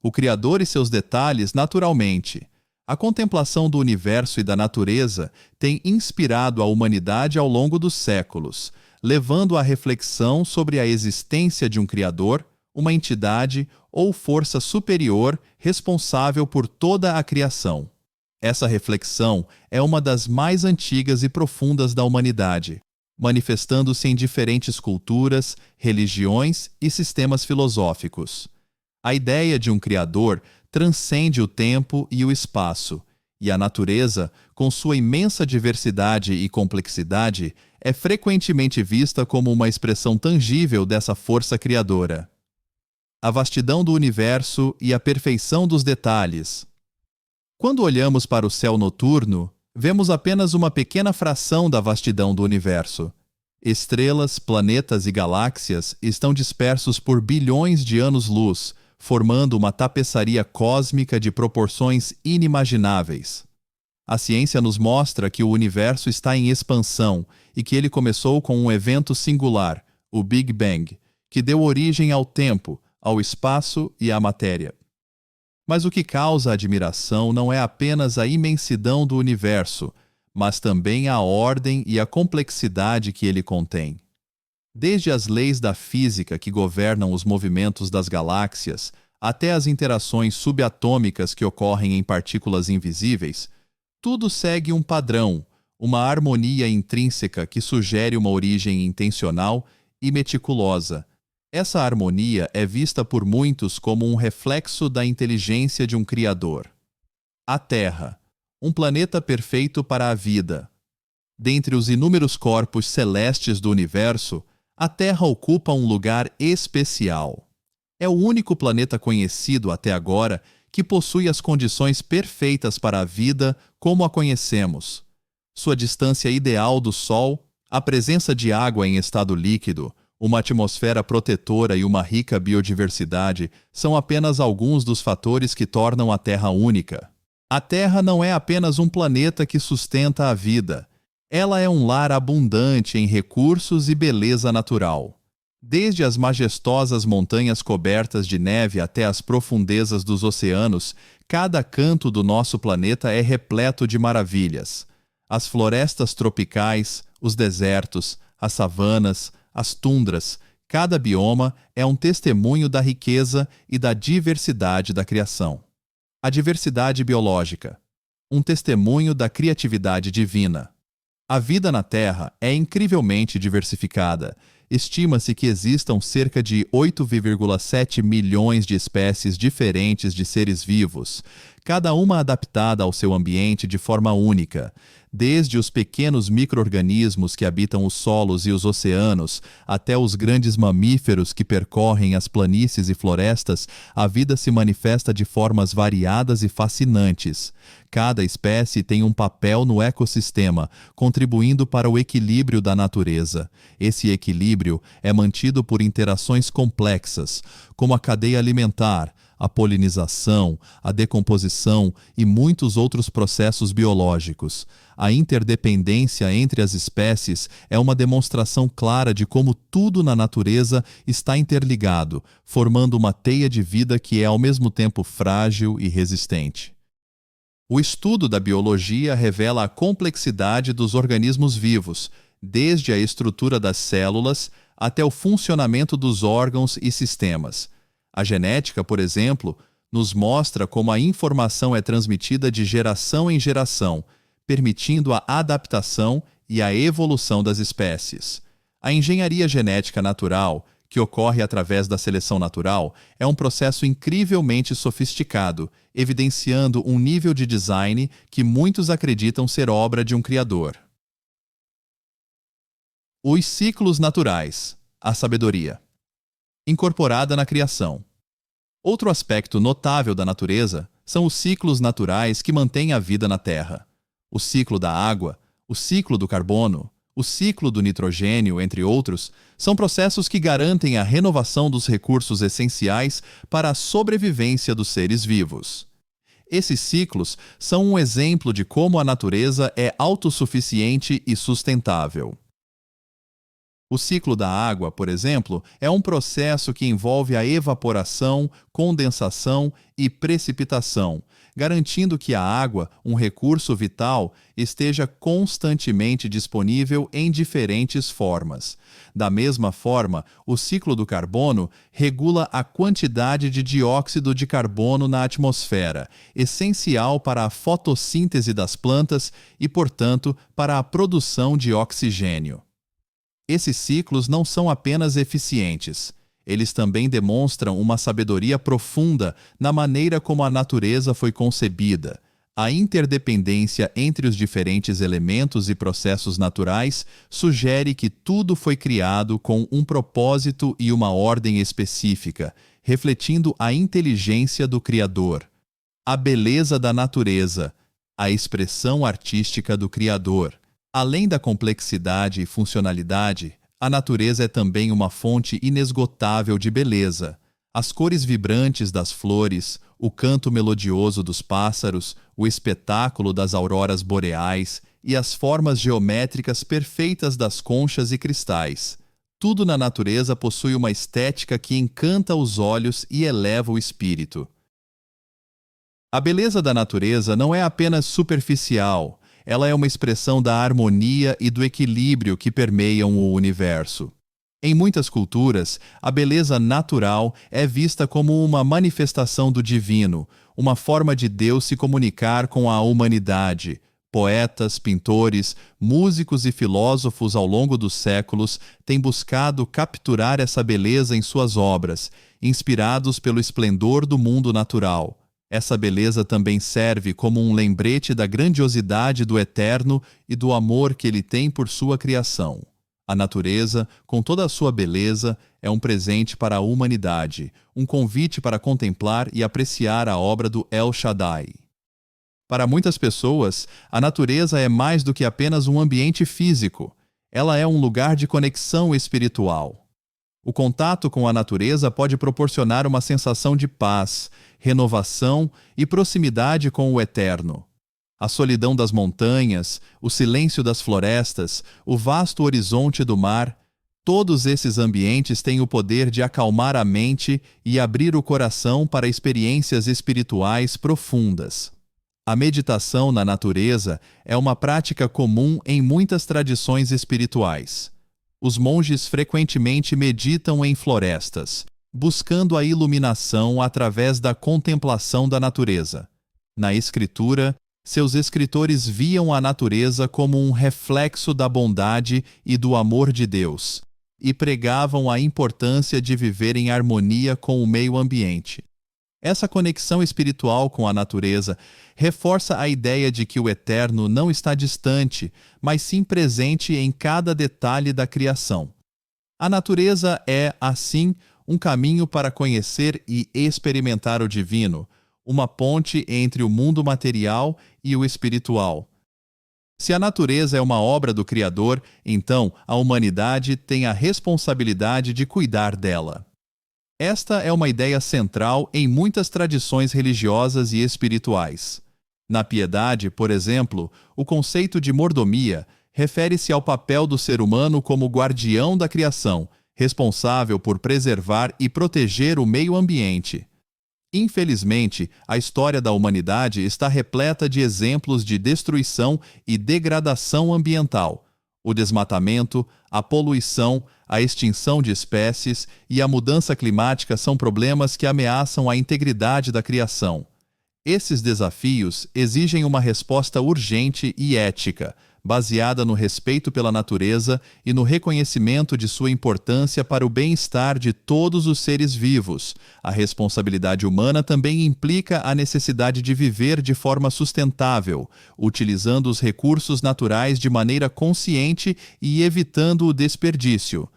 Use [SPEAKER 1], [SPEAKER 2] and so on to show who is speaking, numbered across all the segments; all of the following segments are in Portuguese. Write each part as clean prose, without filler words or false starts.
[SPEAKER 1] o Criador e seus detalhes naturalmente. A contemplação do universo e da natureza tem inspirado a humanidade ao longo dos séculos, levando à reflexão sobre a existência de um Criador, uma entidade ou força superior responsável por toda a criação. Essa reflexão é uma das mais antigas e profundas da humanidade, manifestando-se em diferentes culturas, religiões e sistemas filosóficos. A ideia de um Criador transcende o tempo e o espaço, e a natureza, com sua imensa diversidade e complexidade, é frequentemente vista como uma expressão tangível dessa força criadora. A vastidão do universo e a perfeição dos detalhes. Quando olhamos para o céu noturno, vemos apenas uma pequena fração da vastidão do universo. Estrelas, planetas e galáxias estão dispersos por bilhões de anos-luz, formando uma tapeçaria cósmica de proporções inimagináveis. A ciência nos mostra que o universo está em expansão e que ele começou com um evento singular, o Big Bang, que deu origem ao tempo, ao espaço e à matéria. Mas o que causa admiração não é apenas a imensidão do universo, mas também a ordem e a complexidade que ele contém. Desde as leis da física que governam os movimentos das galáxias, até as interações subatômicas que ocorrem em partículas invisíveis, tudo segue um padrão, uma harmonia intrínseca que sugere uma origem intencional e meticulosa. Essa harmonia é vista por muitos como um reflexo da inteligência de um Criador. A Terra, um planeta perfeito para a vida. Dentre os inúmeros corpos celestes do universo, a Terra ocupa um lugar especial. É o único planeta conhecido até agora que possui as condições perfeitas para a vida como a conhecemos. Sua distância ideal do Sol, a presença de água em estado líquido, uma atmosfera protetora e uma rica biodiversidade são apenas alguns dos fatores que tornam a Terra única. A Terra não é apenas um planeta que sustenta a vida. Ela é um lar abundante em recursos e beleza natural. Desde as majestosas montanhas cobertas de neve até as profundezas dos oceanos, cada canto do nosso planeta é repleto de maravilhas. As florestas tropicais, os desertos, as savanas, as tundras, cada bioma é um testemunho da riqueza e da diversidade da criação. A diversidade biológica, um testemunho da criatividade divina. A vida na Terra é incrivelmente diversificada. Estima-se que existam cerca de 8,7 milhões de espécies diferentes de seres vivos, cada uma adaptada ao seu ambiente de forma única. Desde os pequenos micro-organismos que habitam os solos e os oceanos, até os grandes mamíferos que percorrem as planícies e florestas, a vida se manifesta de formas variadas e fascinantes. Cada espécie tem um papel no ecossistema, contribuindo para o equilíbrio da natureza. Esse equilíbrio é mantido por interações complexas, como a cadeia alimentar, a polinização, a decomposição e muitos outros processos biológicos. A interdependência entre as espécies é uma demonstração clara de como tudo na natureza está interligado, formando uma teia de vida que é ao mesmo tempo frágil e resistente. O estudo da biologia revela a complexidade dos organismos vivos, desde a estrutura das células até o funcionamento dos órgãos e sistemas. A genética, por exemplo, nos mostra como a informação é transmitida de geração em geração, permitindo a adaptação e a evolução das espécies. A engenharia genética natural, que ocorre através da seleção natural, é um processo incrivelmente sofisticado, evidenciando um nível de design que muitos acreditam ser obra de um criador. Os ciclos naturais, a sabedoria. Incorporada na criação. Outro aspecto notável da natureza são os ciclos naturais que mantêm a vida na Terra. O ciclo da água, o ciclo do carbono, o ciclo do nitrogênio, entre outros, são processos que garantem a renovação dos recursos essenciais para a sobrevivência dos seres vivos. Esses ciclos são um exemplo de como a natureza é autossuficiente e sustentável. O ciclo da água, por exemplo, é um processo que envolve a evaporação, condensação e precipitação, garantindo que a água, um recurso vital, esteja constantemente disponível em diferentes formas. Da mesma forma, o ciclo do carbono regula a quantidade de dióxido de carbono na atmosfera, essencial para a fotossíntese das plantas e, portanto, para a produção de oxigênio. Esses ciclos não são apenas eficientes, eles também demonstram uma sabedoria profunda na maneira como a natureza foi concebida. A interdependência entre os diferentes elementos e processos naturais sugere que tudo foi criado com um propósito e uma ordem específica, refletindo a inteligência do Criador. A beleza da natureza, a expressão artística do Criador. Além da complexidade e funcionalidade, a natureza é também uma fonte inesgotável de beleza. As cores vibrantes das flores, o canto melodioso dos pássaros, o espetáculo das auroras boreais e as formas geométricas perfeitas das conchas e cristais. Tudo na natureza possui uma estética que encanta os olhos e eleva o espírito. A beleza da natureza não é apenas superficial. Ela é uma expressão da harmonia e do equilíbrio que permeiam o universo. Em muitas culturas, a beleza natural é vista como uma manifestação do divino, uma forma de Deus se comunicar com a humanidade. Poetas, pintores, músicos e filósofos ao longo dos séculos têm buscado capturar essa beleza em suas obras, inspirados pelo esplendor do mundo natural. Essa beleza também serve como um lembrete da grandiosidade do Eterno e do amor que ele tem por sua criação. A natureza, com toda a sua beleza, é um presente para a humanidade, um convite para contemplar e apreciar a obra do El Shaddai. Para muitas pessoas, a natureza é mais do que apenas um ambiente físico. Ela é um lugar de conexão espiritual. O contato com a natureza pode proporcionar uma sensação de paz, renovação e proximidade com o Eterno. A solidão das montanhas, o silêncio das florestas, o vasto horizonte do mar, todos esses ambientes têm o poder de acalmar a mente e abrir o coração para experiências espirituais profundas. A meditação na natureza é uma prática comum em muitas tradições espirituais. Os monges frequentemente meditam em florestas, buscando a iluminação através da contemplação da natureza. Na Escritura, seus escritores viam a natureza como um reflexo da bondade e do amor de Deus, e pregavam a importância de viver em harmonia com o meio ambiente. Essa conexão espiritual com a natureza reforça a ideia de que o Eterno não está distante, mas sim presente em cada detalhe da criação. A natureza é, assim, um caminho para conhecer e experimentar o divino, uma ponte entre o mundo material e o espiritual. Se a natureza é uma obra do Criador, então a humanidade tem a responsabilidade de cuidar dela. Esta é uma ideia central em muitas tradições religiosas e espirituais. Na piedade, por exemplo, o conceito de mordomia refere-se ao papel do ser humano como guardião da criação, responsável por preservar e proteger o meio ambiente. Infelizmente, a história da humanidade está repleta de exemplos de destruição e degradação ambiental. O desmatamento, a poluição, a extinção de espécies e a mudança climática são problemas que ameaçam a integridade da criação. Esses desafios exigem uma resposta urgente e ética, baseada no respeito pela natureza e no reconhecimento de sua importância para o bem-estar de todos os seres vivos. A responsabilidade humana também implica a necessidade de viver de forma sustentável, utilizando os recursos naturais de maneira consciente e evitando o desperdício.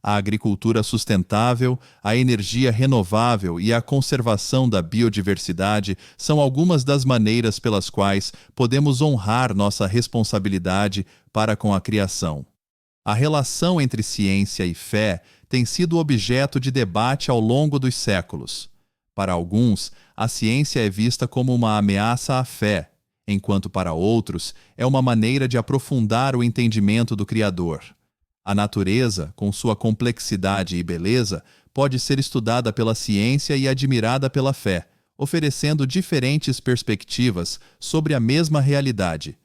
[SPEAKER 1] A agricultura sustentável, a energia renovável e a conservação da biodiversidade são algumas das maneiras pelas quais podemos honrar nossa responsabilidade para com a criação. A relação entre ciência e fé tem sido objeto de debate ao longo dos séculos. Para alguns, a ciência é vista como uma ameaça à fé, enquanto para outros é uma maneira de aprofundar o entendimento do Criador. A natureza, com sua complexidade e beleza, pode ser estudada pela ciência e admirada pela fé, oferecendo diferentes perspectivas sobre a mesma realidade.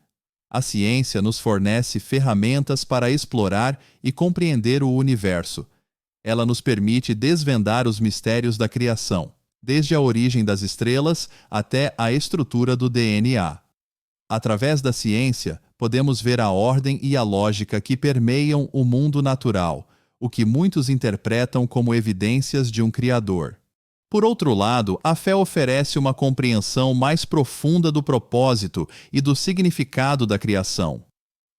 [SPEAKER 1] A ciência nos fornece ferramentas para explorar e compreender o universo. Ela nos permite desvendar os mistérios da criação, desde a origem das estrelas até a estrutura do DNA. Através da ciência, podemos ver a ordem e a lógica que permeiam o mundo natural, o que muitos interpretam como evidências de um Criador. Por outro lado, a fé oferece uma compreensão mais profunda do propósito e do significado da criação.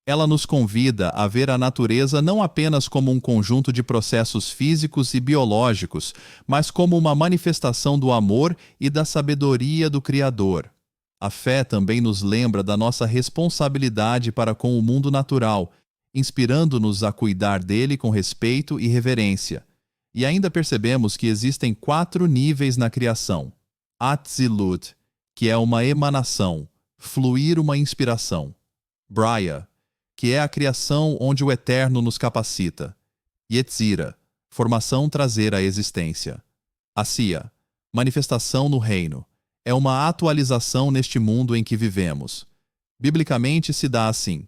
[SPEAKER 1] Ela nos convida a ver a natureza não apenas como um conjunto de processos físicos e biológicos, mas como uma manifestação do amor e da sabedoria do Criador. A fé também nos lembra da nossa responsabilidade para com o mundo natural, inspirando-nos a cuidar dele com respeito e reverência. E ainda percebemos que existem 4 níveis na criação. Atzilut, que é uma emanação, fluir uma inspiração. Braya, que é a criação onde o Eterno nos capacita. Yetzira, formação trazer à existência. Assia, manifestação no reino. É uma atualização neste mundo em que vivemos. Biblicamente se dá assim.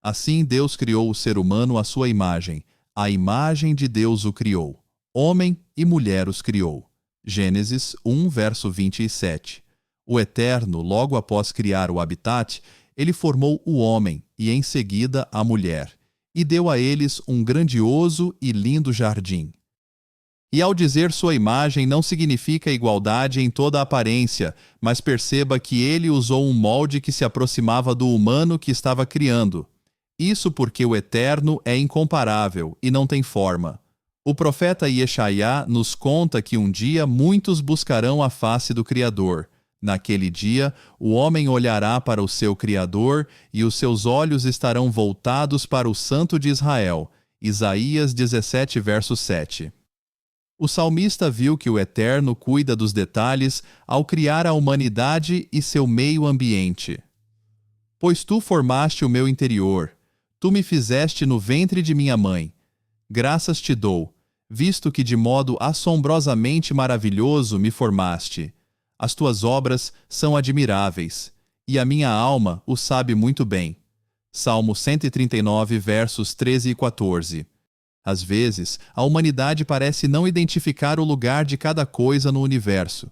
[SPEAKER 1] Assim Deus criou o ser humano à sua imagem. A imagem de Deus o criou. Homem e mulher os criou. Gênesis 1, verso 27. O Eterno, logo após criar o habitat, ele formou o homem e, em seguida, a mulher, e deu a eles um grandioso e lindo jardim. E ao dizer sua imagem não significa igualdade em toda a aparência, mas perceba que ele usou um molde que se aproximava do humano que estava criando. Isso porque o Eterno é incomparável e não tem forma. O profeta Yeshaiá nos conta que um dia muitos buscarão a face do Criador. Naquele dia, o homem olhará para o seu Criador e os seus olhos estarão voltados para o Santo de Israel. Isaías 17, verso 7. O salmista viu que o Eterno cuida dos detalhes ao criar a humanidade e seu meio ambiente. Pois tu formaste o meu interior, tu me fizeste no ventre de minha mãe. Graças te dou, visto que de modo assombrosamente maravilhoso me formaste. As tuas obras são admiráveis, e a minha alma o sabe muito bem. Salmo 139, versos 13 e 14. Às vezes, a humanidade parece não identificar o lugar de cada coisa no universo,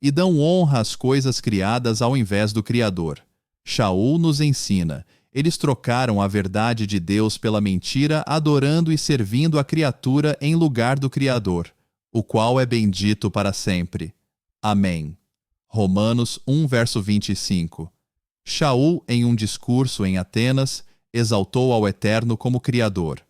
[SPEAKER 1] e dão honra às coisas criadas ao invés do Criador. Shaul nos ensina, eles trocaram a verdade de Deus pela mentira, adorando e servindo a criatura em lugar do Criador, o qual é bendito para sempre. Amém. Romanos 1, verso 25. Shaul, em um discurso em Atenas, exaltou ao Eterno como Criador.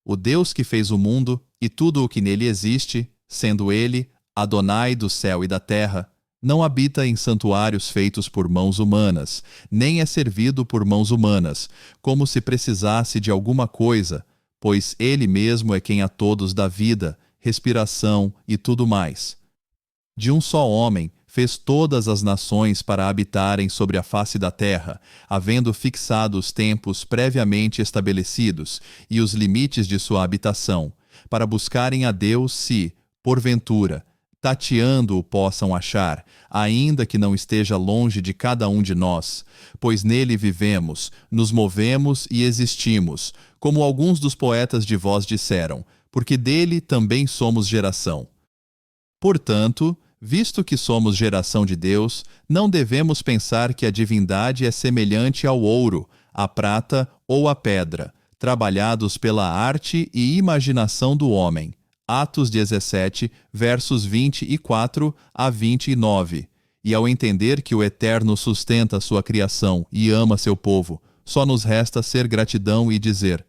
[SPEAKER 1] O Deus que fez o mundo e tudo o que nele existe, sendo ele, Adonai do céu e da terra, não habita em santuários feitos por mãos humanas, nem é servido por mãos humanas, como se precisasse de alguma coisa, pois ele mesmo é quem a todos dá vida, respiração e tudo mais. De um só homem fez todas as nações para habitarem sobre a face da terra, havendo fixado os tempos previamente estabelecidos e os limites de sua habitação, para buscarem a Deus se, porventura, tateando o possam achar, ainda que não esteja longe de cada um de nós, pois nele vivemos, nos movemos e existimos, como alguns dos poetas de vós disseram, porque dele também somos geração. Portanto, visto que somos geração de Deus, não devemos pensar que a divindade é semelhante ao ouro, à prata ou à pedra, trabalhados pela arte e imaginação do homem. Atos 17, versos 24 a 29. E ao entender que o Eterno sustenta sua criação e ama seu povo, só nos resta ser gratidão e dizer: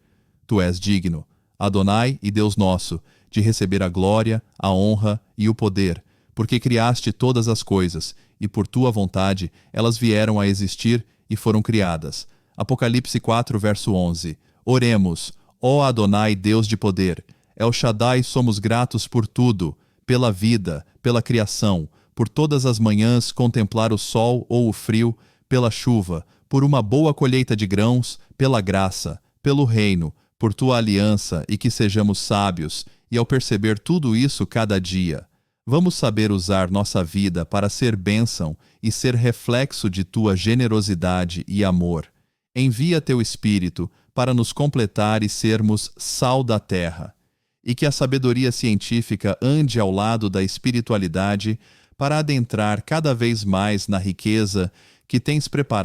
[SPEAKER 1] Tu és digno, Adonai e Deus nosso, de receber a glória, a honra e o poder, porque criaste todas as coisas, e por tua vontade elas vieram a existir e foram criadas. Apocalipse 4, verso 11. Oremos, ó Adonai, Deus de poder, El Shaddai, somos gratos por tudo, pela vida, pela criação, por todas as manhãs contemplar o sol ou o frio, pela chuva, por uma boa colheita de grãos, pela graça, pelo reino, por tua aliança e que sejamos sábios, e ao perceber tudo isso cada dia, vamos saber usar nossa vida para ser bênção e ser reflexo de tua generosidade e amor. Envia teu Espírito para nos completar e sermos sal da terra, e que a sabedoria científica ande ao lado da espiritualidade para adentrar cada vez mais na riqueza que tens preparado